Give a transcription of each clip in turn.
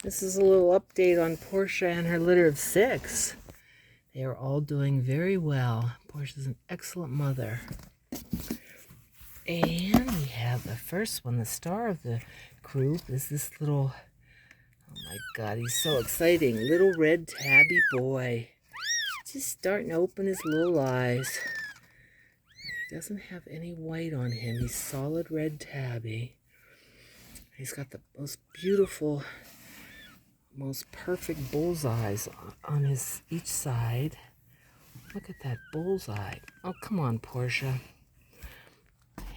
This is a little update on Portia and her litter of 6. They are all doing very well. Portia's an excellent mother. And we have the first one, the star of the group, is this little, oh my God, he's so exciting, little red tabby boy. Just starting to open his little eyes. He doesn't have any white on him. He's solid red tabby. He's got the most beautiful, most perfect bullseyes on his each side. Look at that bullseye. Oh, come on, Portia.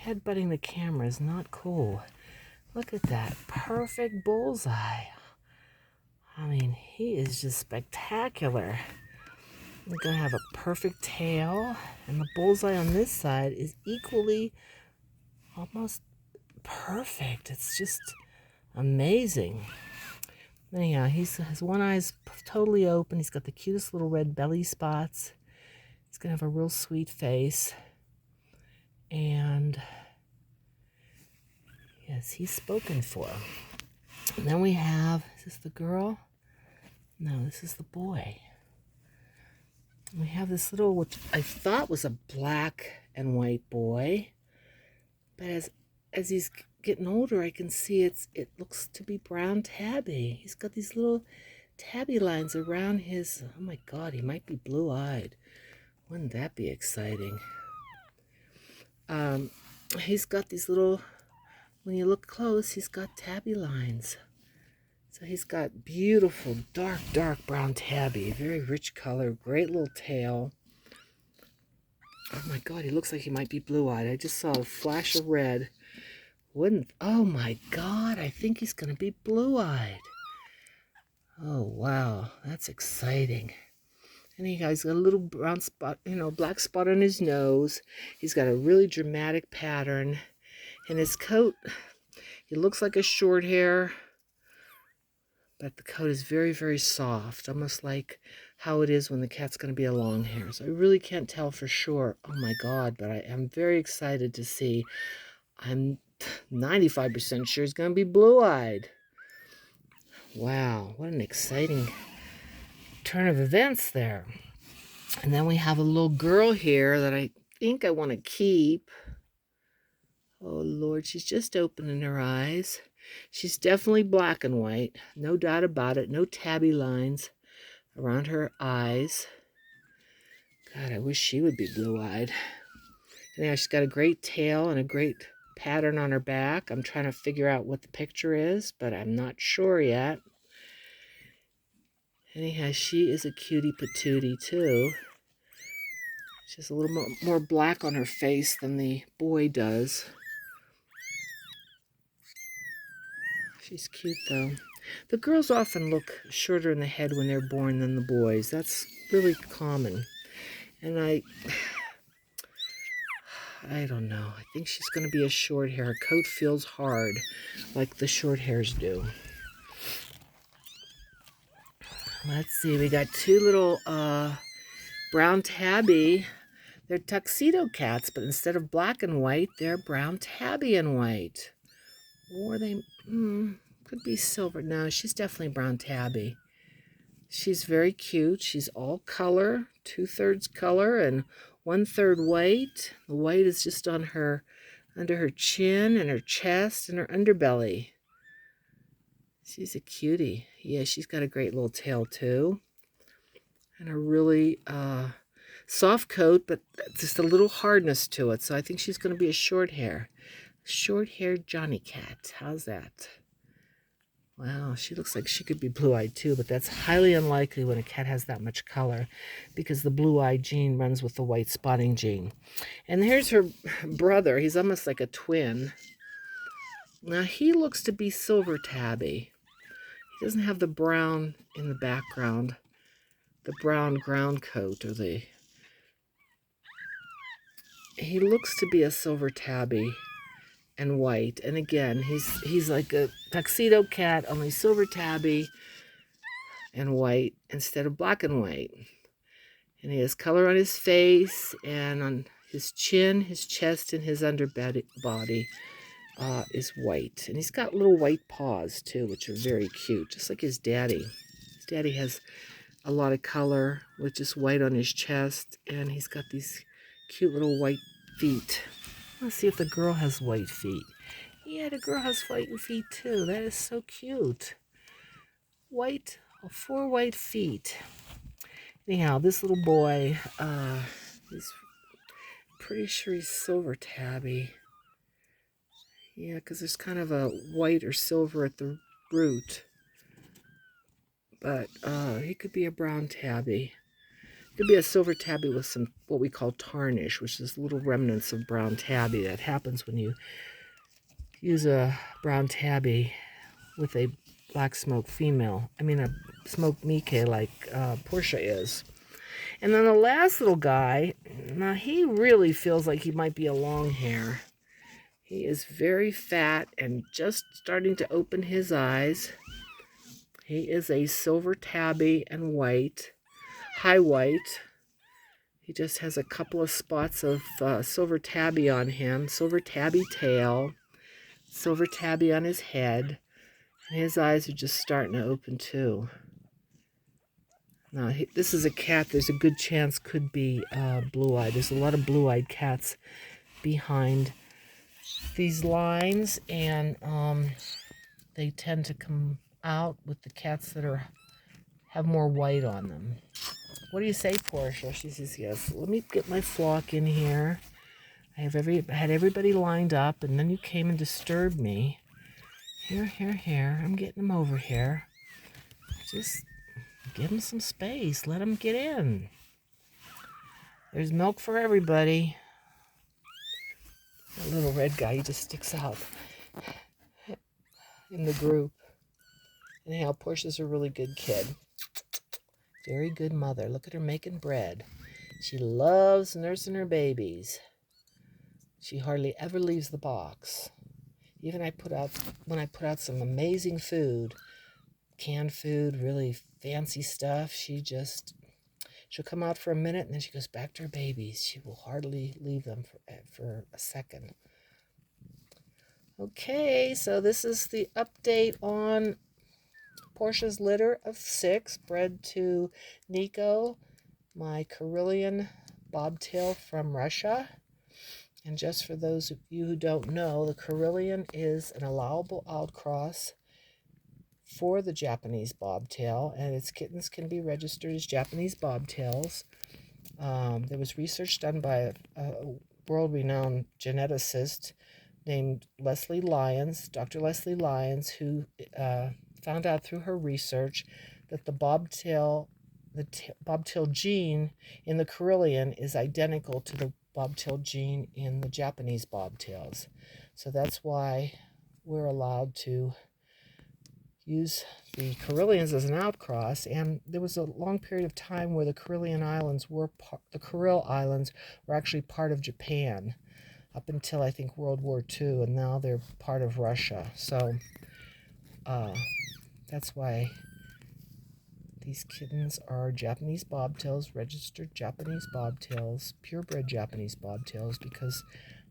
Headbutting the camera is not cool. Look at that perfect bullseye. I mean, he is just spectacular. He's gonna have a perfect tail, and the bullseye on this side is equally almost perfect. It's just amazing. Anyhow, his one eye's totally open. He's got the cutest little red belly spots. He's gonna have a real sweet face. And yes, he's spoken for. And then we have, is this the girl? No, this is the boy. We have this little, which I thought was a black and white boy. But as he's getting older, I can see it looks to be brown tabby. He's got these little tabby lines around his, oh my God, he might be blue-eyed. Wouldn't that be exciting? He's got these little, when you look close, he's got tabby lines. So he's got beautiful, dark brown tabby. Very rich color, great little tail. Oh my God, he looks like he might be blue-eyed. I just saw a flash of red. Oh my God, I think he's going to be blue-eyed. Oh, wow, that's exciting. And he's got a little brown spot, black spot on his nose. He's got a really dramatic pattern. And his coat, he looks like a short hair, but the coat is very, very soft, almost like how it is when the cat's going to be a long hair. So I really can't tell for sure. Oh my God, but I am very excited to see. I'm 95% sure he's going to be blue-eyed. Wow, what an exciting turn of events there. And then we have a little girl here that I think I want to keep. Oh, Lord, she's just opening her eyes. She's definitely black and white. No doubt about it. No tabby lines around her eyes. God, I wish she would be blue-eyed. Anyhow, she's got a great tail and a great pattern on her back. I'm trying to figure out what the picture is, but I'm not sure yet. Anyhow, she is a cutie patootie, too. She has a little more black on her face than the boy does. She's cute, though. The girls often look shorter in the head when they're born than the boys. That's really common. And I don't know. I think she's going to be a short hair. Her coat feels hard, like the short hairs do. Let's see. We got two little brown tabby. They're tuxedo cats, but instead of black and white, they're brown tabby and white. Or they could be silver. No, she's definitely brown tabby. She's very cute. She's all color, 2/3 color and 1/3 white. The white is just on her, under her chin and her chest and her underbelly. She's a cutie. Yeah, she's got a great little tail too. And a really soft coat, but just a little hardness to it. So I think she's going to be a short hair. Short-haired Johnny cat. How's that? Wow, she looks like she could be blue-eyed too, but that's highly unlikely when a cat has that much color because the blue-eyed gene runs with the white spotting gene. And here's her brother. He's almost like a twin. Now, he looks to be silver tabby. He doesn't have the brown in the background, the brown ground coat or the... He looks to be a silver tabby and white. And again, he's like a tuxedo cat, only silver tabby and white instead of black and white. And he has color on his face and on his chin, his chest, and his underbody. is white. And he's got little white paws, too, which are very cute, just like his daddy. His daddy has a lot of color with just white on his chest, and he's got these cute little white feet. Let's see if the girl has white feet. Yeah, the girl has white feet, too. That is so cute. White, 4 white feet. Anyhow, this little boy, he's pretty sure he's silver tabby. Yeah, because there's kind of a white or silver at the root. But he could be a brown tabby. It could be a silver tabby with some what we call tarnish, which is little remnants of brown tabby. That happens when you use a brown tabby with a black smoke female. I mean a smoked Mieke like Porche is. And then the last little guy, now he really feels like he might be a long hair. He is very fat and just starting to open his eyes. He is a silver tabby and white, high white. He just has a couple of spots of silver tabby on him, silver tabby tail, silver tabby on his head. And his eyes are just starting to open too. Now, this is a cat there's a good chance could be blue-eyed. There's a lot of blue-eyed cats behind these lines, and they tend to come out with the cats that have more white on them. What do you say, Portia? She says, yes. Let me get my flock in here. I had everybody lined up, and then you came and disturbed me. Here. I'm getting them over here. Just give them some space. Let them get in. There's milk for everybody. That little red guy, he just sticks out in the group. Anyhow, Portia's a really good kid. Very good mother. Look at her making bread. She loves nursing her babies. She hardly ever leaves the box. Even when I put out some amazing food, canned food, really fancy stuff, she'll come out for a minute and then she goes back to her babies. She will hardly leave them for a second. Okay, so this is the update on Portia's litter of 6, bred to Nico, my Karelian bobtail from Russia. And just for those of you who don't know, the Karelian is an allowable outcross for the Japanese bobtail, and its kittens can be registered as Japanese bobtails. There was research done by a world-renowned geneticist named Leslie Lyons, Dr. Leslie Lyons, who found out through her research that the bobtail gene in the Karelian is identical to the bobtail gene in the Japanese bobtails. So that's why we're allowed to use the Karelians as an outcross. And there was a long period of time where the Karelian Islands the Kuril Islands were actually part of Japan up until I think World War II, and now they're part of Russia. So that's why these kittens are Japanese bobtails, registered Japanese bobtails, purebred Japanese bobtails, because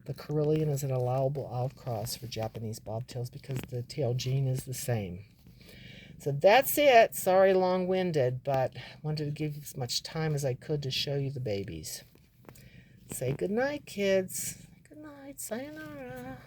the Karelian is an allowable outcross for Japanese bobtails because the tail gene is the same. So that's it. Sorry, long-winded, but wanted to give as much time as I could to show you the babies. Say good night, kids. Good night. Sayonara.